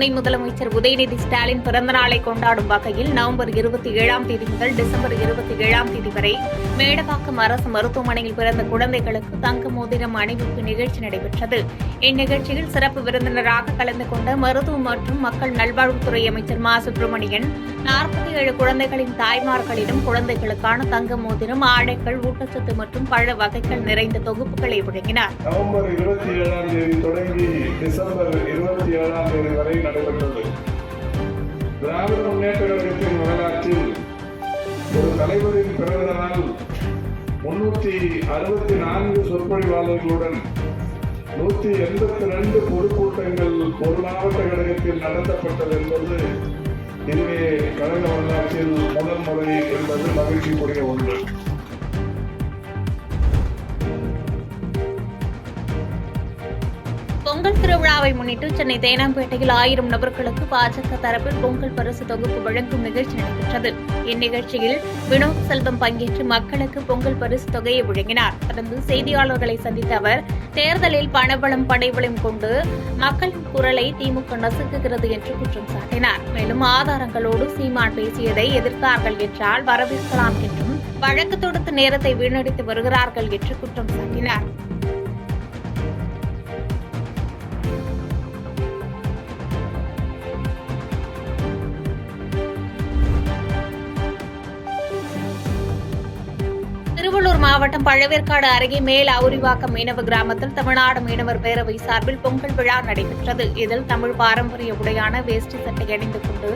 துணை முதலமைச்சர் உதயநிதி ஸ்டாலின் பிறந்த நாளை கொண்டாடும் வகையில் நவம்பர் 27ஆம் தேதி முதல் டிசம்பர் 27ஆம் தேதி வரை மேடவாக்கம் அரசு மருத்துவமனையில் பிறந்த குழந்தைகளுக்கு தங்க மோதிரம் அணிவிப்பு நிகழ்ச்சி நடைபெற்றது. இந்நிகழ்ச்சியில் சிறப்பு விருந்தினராக கலந்து கொண்ட மருத்துவ மற்றும் மக்கள் நல்வாழ்வுத்துறை அமைச்சர் மா சுப்பிரமணியன் 47 குழந்தைகளின் தாய்மார்களிடம் குழந்தைகளுக்கான தங்க மோதிரம், ஆடைகள், ஊட்டச்சத்து மற்றும் பழ வகைகள் நிறைந்த தொகுப்புகளை வழங்கினார். நவம்பர் 27ஆம் தேதி தொடங்கி டிசம்பர் 27ஆம் தேதி வரை நடைபெற்றது. திராவிட முன்னேற்ற கழகத்தின் வரலாற்றில் ஒரு தலைவரின் பிறந்த நாள் 364 சொற்பொழிவாளர்களுடன் 182 பொதுக்கூட்டங்கள் ஒரு மாவட்ட கழகத்தில் நடத்தப்பட்டது என்பது இதுவே கழக வரலாற்றில் முதல் முறை என்பது மகிழ்ச்சிக்குரிய ஒன்று. பொங்கல் திருவிழாவை முன்னிட்டு சென்னை தேனாம்பேட்டையில் 1000 நபர்களுக்கு பாஜக தரப்பில் பொங்கல் பரிசு தொகுப்பு வழங்கும் நிகழ்ச்சி நடைபெற்றது. இந்நிகழ்ச்சியில் வினோத் செல்வம் பங்கேற்று மக்களுக்கு பொங்கல் பரிசு தொகையை வழங்கினார். தொடர்ந்து செய்தியாளர்களை சந்தித்த அவர், தேர்தலில் பணபலம் படைபலம் கொண்டு மக்களின் குரலை திமுக நசுக்குகிறது என்று குற்றம் சாட்டினார். மேலும் ஆதாரங்களோடு சீமான் பேசியதை எதிர்த்தார்கள் என்றால் வரவேற்கலாம் என்றும், வழக்கு தொடுத்து நேரத்தை வீணடித்து வருகிறார்கள் என்று குற்றம் சாட்டினார். திருவள்ளூர் மாவட்டம் பழவேற்காடு அருகே மேல் அவுரிவாக்கம் மீனவ கிராமத்தில் தமிழ்நாடு மீனவர் பேரவை சார்பில் பொங்கல் விழா நடைபெற்றது. இதில் தமிழ் பாரம்பரிய உடையான வேஷ்டி சட்டை அணிந்து கொண்டு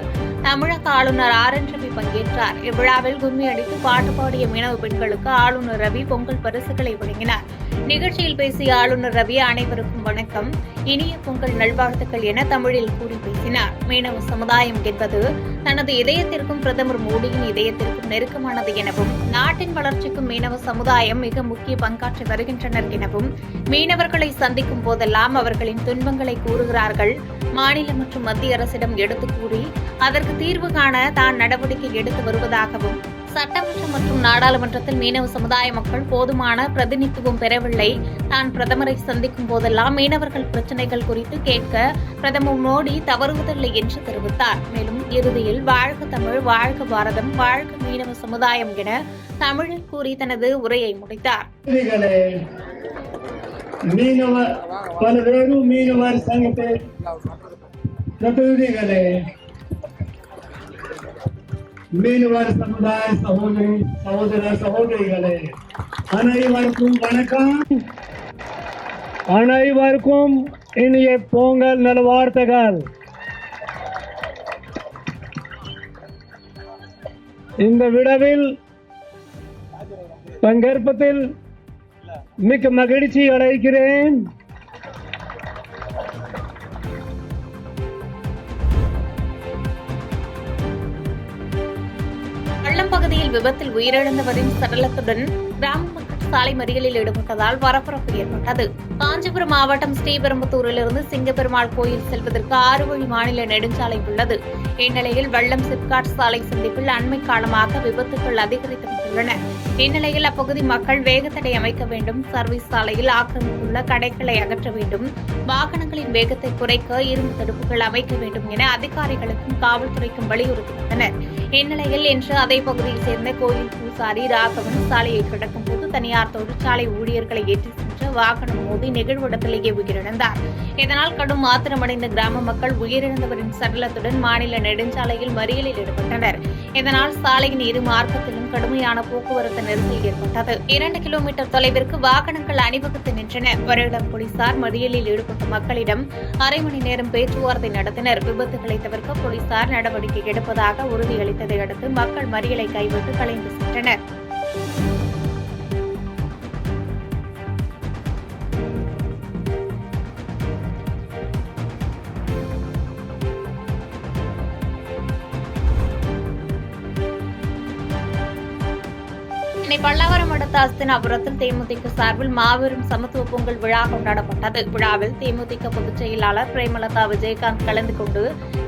தமிழக ஆளுநர் RN ரவி பங்கேற்றார். இவ்விழாவில் கும்மி அடித்து பாட்டு பாடிய மீனவ பெண்களுக்கு ஆளுநர் ரவி பொங்கல் பரிசுகளை வழங்கினார். நிகழ்ச்சியில் பேசிய ஆளுநர் ரவி, அனைவருக்கும் வணக்கம், இனிய பொங்கல் நல்வாழ்த்துக்கள் என தமிழில் கூறி பேசினார். மீனவ சமுதாயம் என்பது தனது இதயத்திற்கும் பிரதமர் மோடியின் இதயத்திற்கும் நெருக்கமானது எனவும், நாட்டின் வளர்ச்சிக்கும் மீனவ சமுதாயம் மிக முக்கிய பங்காற்றி வருகின்றனர் எனவும், மீனவர்களை சந்திக்கும் போதெல்லாம் அவர்களின் துன்பங்களை கூறுகிறார்கள். மாநில மற்றும் மத்திய அரசிடம் எடுத்துக் கூறி அதற்கு தீர்வு காண தான் நடவடிக்கை எடுத்து வருவதாகவும், சட்டமன்றம் மற்றும் நாடாளுமன்றத்தில் மீனவ சமுதாய மக்கள் போதுமான பிரதிநிதித்துவம் பெறவில்லை. தான் பிரதமரை சந்திக்கும் போதெல்லாம் மீனவர்கள் பிரச்சினைகள் குறித்து கேட்க பிரதமர் மோடி தவறுவதில்லை என்று தெரிவித்தார். மேலும் இறுதியில் வாழ்க தமிழ், வாழ்க பாரதம், வாழ்க மீனவ சமுதாயம் என தமிழில் கூறி தனது உரையை முடித்தார். பல்வேறு மீனவர் சங்கத்தை பிரதிநிதிகளே, மீனவர் சமுதாய சகோதர சகோதரிகளே, அனைவருக்கும் வணக்கம். அனைவருக்கும் இனிய பொங்கல் நல்வாழ்த்துகள். இந்த விழாவில் பங்கேற்பதில் மிக்க மகிழ்ச்சி அடைகிறேன். பள்ளம் பகுதியில் விபத்தில் உயிரிழந்தவரின் சடலத்துடன் கிராம மக்கள் சாலை மறியலில் ஈடுபட்டதால் பரபரப்பு ஏற்பட்டது. காஞ்சிபுரம் மாவட்டம் ஸ்ரீபெரும்புத்தூரிலிருந்து சிங்கப்பெருமாள் கோயில் செல்வதற்கு 6 வழி மாநில நெடுஞ்சாலை உள்ளது. இந்நிலையில் வல்லம் சிப்காட் சாலை சந்திப்பில் அண்மை காலமாக விபத்துகள் அதிகரித்து வந்துள்ளன. இந்நிலையில் அப்பகுதி மக்கள் வேகத்தடை அமைக்க வேண்டும், சர்வீஸ் சாலையில் ஆக்கிரமித்துள்ள கடைகளை அகற்ற வேண்டும், வாகனங்களின் வேகத்தை குறைக்க இரும்பு தடுப்புகள் அமைக்க வேண்டும் என அதிகாரிகளுக்கும் காவல்துறைக்கும் வலியுறுத்தியுள்ளனர். இந்நிலையில் இன்று அதே பகுதியைச் சேர்ந்த கோயில் பூசாரி ராகவன் சாலையை கடக்கும் போது தனியார் தொழிற்சாலை ஊழியர்களை ஏற்றி சென்ற வாகனம் மோதி நிகழ்விடத்திலேயே உயிரிழந்தார். இதனால் கடும் ஆத்திரமடைந்த கிராம மக்கள் உயிரிழந்தவரின் சடலத்துடன் மாநில நெடுஞ்சாலையில் மறியலில் ஈடுபட்டனர். இதனால் சாலையின் இரு மார்க்கத்திலும் கடுமையான போக்குவரத்து நெரிசல் ஏற்பட்டது. 2 கிலோமீட்டர் தொலைவிற்கு வாகனங்கள் அணிவகுத்து நின்றன. வரையிடம் போலீசார் மறியலில் ஈடுபட்ட மக்களிடம் அரை மணி நேரம் பேச்சுவார்த்தை நடத்தினர். விபத்துகளை தவிர்க்க போலீசார் நடவடிக்கை எடுப்பதாக உறுதியளித்ததை அடுத்து மக்கள் மறியலை கைவிட்டு கலைந்து சென்றனர். சென்னை பல்லாவரம் அடுத்த அஸ்தினாபுரத்தில் தேமுதிக சார்பில் மாபெரும் சமத்துவ பொங்கல் விழா கொண்டாடப்பட்டது. விழாவில் தேமுதிக பொதுச் செயலாளர் பிரேமலதா விஜயகாந்த் கலந்து கொண்டு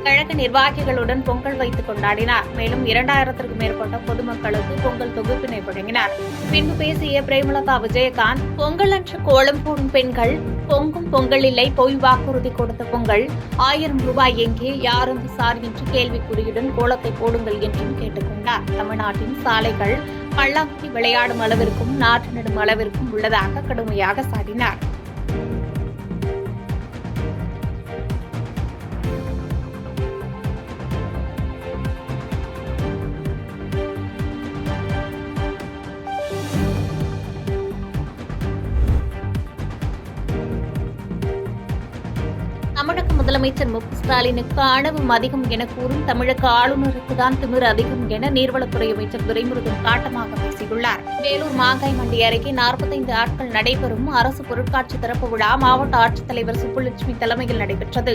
கழக நிர்வாகிகளுடன் பொங்கல் வைத்துக் கொண்டாடினார். மேலும் 2000க்கும் மேற்பட்ட பொதுமக்களுக்கு பொங்கல் தொகுப்பினை வழங்கினார். பின்பு பேசிய பிரேமலதா விஜயகாந்த், பொங்கல் அன்று கோலம் போடும் பெண்கள் பொங்கும் பொங்கல் இல்லை, பொய் வாக்குறுதி கொடுத்த பொங்கல், 1000 ரூபாய் எங்கே, யார் அந்த சார் என்று கேள்விக்குறியுடன் கோலத்தை போடுங்கள் என்றும் கேட்டுக் கொண்டார். தமிழ்நாட்டின் சாலைகள் பல்லாங்குழி விளையாடும் அளவிற்கும் நாற்று நடும் அளவிற்கும் உள்ளதாக கடுமையாக சாடினார். தமிழக முதலமைச்சர் மு க ஸ்டாலினுக்கு ஆணவம் அதிகம் என கூறும் தமிழக ஆளுநருக்குதான் திமிர் அதிகம் என நீர்வளத்துறை அமைச்சர் துரைமுருகன் காட்டமாக பேசியுள்ளார். வேலூர் மாங்காய் மண்டி அருகே 45 நாட்கள் நடைபெறும் அரசு பொருட்காட்சி திறப்பு விழா மாவட்ட ஆட்சித்தலைவர் சுப்புலட்சுமி தலைமையில் நடைபெற்றது.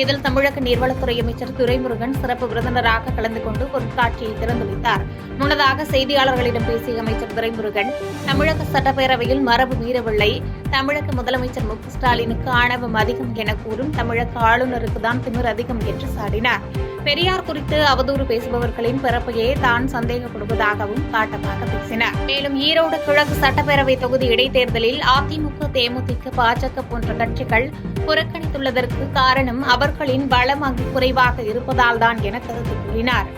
இதில் தமிழக நீர்வளத்துறை அமைச்சர் துரைமுருகன் சிறப்பு விருந்தினராக கலந்து கொண்டு பொருட்காட்சியை திறந்து வைத்தார். முன்னதாக செய்தியாளர்களிடம் பேசிய அமைச்சர் துரைமுருகன், தமிழக சட்டப்பேரவையில் மரபு மீறவில்லை, தமிழக முதலமைச்சர் மு க ஸ்டாலினுக்கு ஆணவம் அதிகம் என கூறும் தமிழக ஆளுநருக்குதான் திமிர் அதிகம் என்று சாடினார். பெரியார் குறித்து அவதூறு பேசுபவர்களின் பிறப்பையே தான் சந்தேகப்படுவதாகவும் காட்டமாக பேசினார். மேலும் ஈரோடு கிழக்கு சட்டப்பேரவை தொகுதி இடைத்தேர்தலில் அதிமுக, தேமுதிக, பாஜக போன்ற கட்சிகள் புறக்கணித்துள்ளதற்கு காரணம் அவர்களின் பலம் அங்கு குறைவாக இருப்பதால்தான் என கருத்து கூறினார்.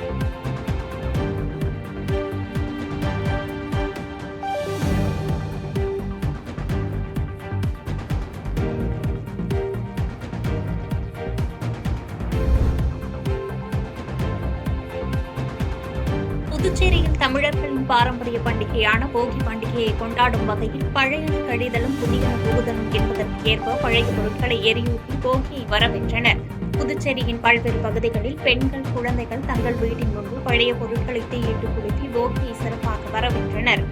புதுச்சேரியில் தமிழர்களின் பாரம்பரிய பண்டிகையான போகி பண்டிகையை கொண்டாடும் வகையில் பழையன கழிதலும் புதியன புகுதலும் என்பதற்கு ஏற்ப பழைய பொருட்களை எரியூட்டி போகியை வரவேற்றனர். புதுச்சேரியின் பல்வேறு பகுதிகளில் பெண்கள், குழந்தைகள் தங்கள் வீட்டின் முன்பு பழைய பொருட்களை தீயிட்டு கொளுத்தி போகியை சிறப்பாக வரவேற்றனர்.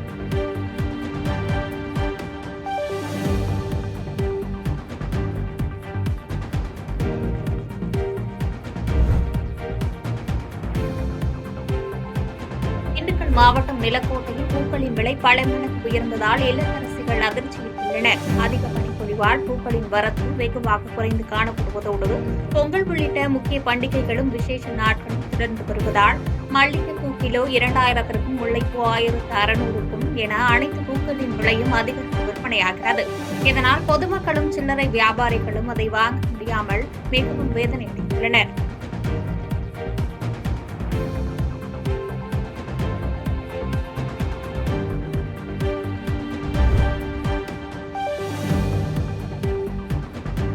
மாவட்டம் நிலக்கோட்டையில் பூக்களின் விலை பல மடங்கு உயர்ந்ததால் இல்லத்தரசிகள் அதிர்ச்சியிட்டுள்ளனர். அதிக பனிப்பொழிவால் பூக்களின் வரத்து வெகுவாக குறைந்து காணப்படுவதோடு பொங்கல் உள்ளிட்ட முக்கிய பண்டிகைகளும் விசேஷ நாட்களும் தொடர்ந்து வருவதால் மல்லிகைப்பூ கிலோ 2000க்கும், முல்லைப்பூ 1600க்கும் என அனைத்து பூக்களின் விலையும் அதிகரித்து விற்பனையாகிறது. இதனால் பொதுமக்களும் சில்லறை வியாபாரிகளும் அதை வாங்க முடியாமல் மிகவும் வேதனையடைந்துள்ளனர்.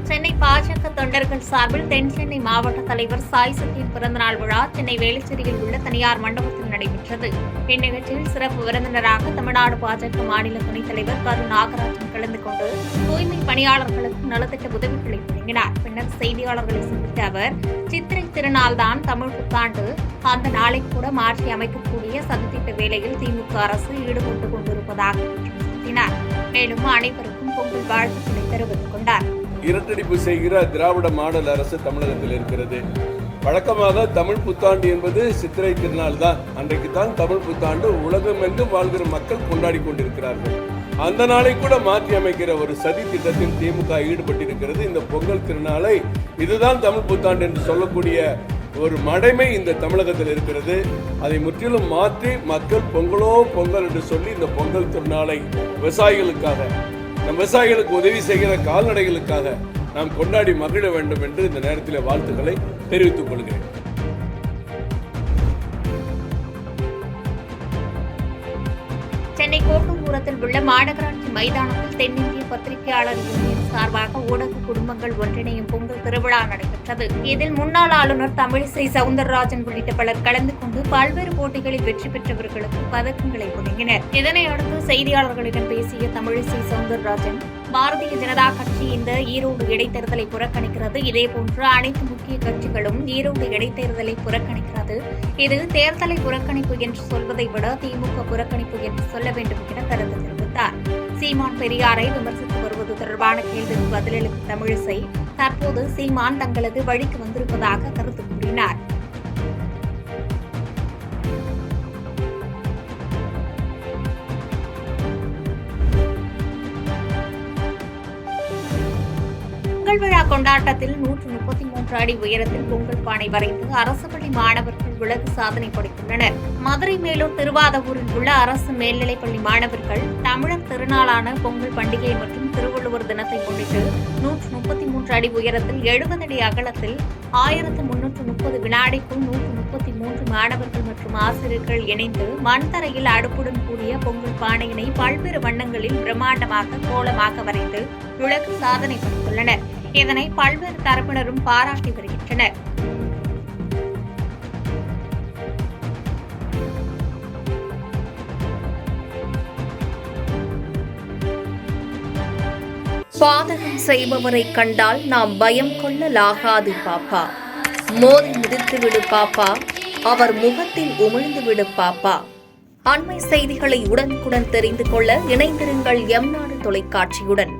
சென்னை பாஜக தொண்டர்கள் சார்பில் தென் சென்னை மாவட்ட தலைவர் சாய் சத்தியன் பிறந்தநாள் விழா சென்னை வேளச்சேரியில் உள்ள தனியார் மண்டபத்தில் நடைபெற்றது. இந்நிகழ்ச்சியில் சிறப்பு விருந்தினராக தமிழ்நாடு பாஜக மாநில துணைத் தலைவர் கரு நாகராஜன் கலந்து கொண்டு தூய்மை பணியாளர்களுக்கு நலத்திட்ட உதவிகளை வழங்கினார். பின்னர் செய்தியாளர்களை சந்தித்த அவர், சித்திரை திருநாள்தான் தமிழ் புத்தாண்டு, அந்த நாளை கூட மாற்றி அமைக்கக்கூடிய சதித்திட்ட வேலையில் திமுக அரசு ஈடுபட்டுக் கொண்டிருப்பதாக குற்றம் சாட்டினார். மேலும் அனைவருக்கும் பொங்கல் வாழ்த்துக்களை தெரிவித்துக் கொண்டார். இரட்டடிப்பு செய்கிற திராவிட மாடல் அரசு தமிழகத்தில் இருக்கிறது. வழக்கமாக தமிழ் புத்தாண்டு என்பது சித்திரை திருநாள் தான். அன்றைக்கு தான் தமிழ் புத்தாண்டு உலகமெங்கும் வாழ்கிற மக்கள் கொண்டாடி கொண்டிருக்கிறார்கள். அந்த நாளை கூட மாற்றி அமைக்கிற ஒரு சதி திட்டத்தில் திமுக ஈடுபட்டிருக்கிறது. இந்த பொங்கல் திருநாளை இதுதான் தமிழ் புத்தாண்டு என்று சொல்லக்கூடிய ஒரு மடைமை இந்த தமிழகத்தில் இருக்கிறது. அதை முற்றிலும் மாற்றி மக்கள் பொங்கலோ பொங்கல் என்று சொல்லி இந்த பொங்கல் திருநாளை விவசாயிகளுக்காக, நம் விவசாயிகளுக்கு உதவி செய்கிற கால்நடைகளுக்காக நாம் கொண்டாடி மகிழ வேண்டும் என்று இந்த நேரத்தில் வாழ்த்துக்களை தெரிவித்துக் கொள்கிறேன். சென்னை கோட்டூர்புரத்தில் உள்ள மாநகராட்சி மைதானத்தில் தென்னிந்திய பத்திரிகையாளர் யூனியன் சார்பாக ஊடக குடும்பங்கள் ஒன்றிணையும் பொங்கல் திருவிழா நடைபெற்றது. இதில் முன்னாள் ஆளுநர் தமிழிசை சவுந்தரராஜன் உள்ளிட்ட பலர் கலந்து கொண்டு பல்வேறு போட்டிகளில் வெற்றி பெற்றவர்களுக்கு பதக்கங்களை வழங்கினர். இதனையடுத்து செய்தியாளர்களிடம் பேசிய தமிழிசை சவுந்தரராஜன், பாரதிய ஜனதா கட்சி இந்த ஈரோடு இடைத்தேர்தலை புறக்கணிக்கிறது. இதேபோன்று அனைத்து முக்கிய கட்சிகளும் ஈரோடு இடைத்தேர்தலை புறக்கணிக்கிறது. இது தேர்தலை புறக்கணிப்பு என்று சொல்வதை விட திமுக புறக்கணிப்பு என்று சொல்ல வேண்டும் என கருத்து தெரிவித்தார். சீமான் பெரியாரை விமர்சித்து வருவது தொடர்பான கேள்விக்கு பதிலளித்த தமிழிசை, தற்போது சீமான் தங்களது வழிக்கு வந்திருப்பதாக கருத்து கூறினார். பொங்கல் விழா கொண்டாட்டத்தில் 133 அடி உயரத்தில் பொங்கல் பானை வரைந்து அரசு பள்ளி மாணவர்கள் உலக சாதனை படைத்துள்ளனர். மதுரை மேலூர் திருவாதவூரில் உள்ள அரசு மேல்நிலைப்பள்ளி மாணவர்கள் தமிழர் திருநாளான பொங்கல் பண்டிகை மற்றும் திருவள்ளுவர் தினத்தை முன்னிட்டு 133 அடி உயரத்தில் 70 அடி அகலத்தில் 1330 வினாடிக்குள் 133 மாணவர்கள் மற்றும் ஆசிரியர்கள் இணைந்து மண் தரையில் அடுப்புடன் கூடிய பொங்கல் பானையினை பல்வேறு வண்ணங்களில் பிரம்மாண்டமாக கோலமாக வரைந்து உலக சாதனை படைத்துள்ளனர். இதனை பல்வேறு தரப்பினரும் பாராட்டி வருகின்றனர். பாதகம் செய்பவரை கண்டால் நாம் பயம் கொள்ளலாகாது பாப்பா. மோதி மிதித்து விடு பாப்பா, அவர் முகத்தில் உமிழ்ந்து விடு பாப்பா. அண்மை செய்திகளை உடனுக்குடன் தெரிந்து கொள்ள இணைந்திருங்கள் எம் நாடு தொலைக்காட்சியுடன்.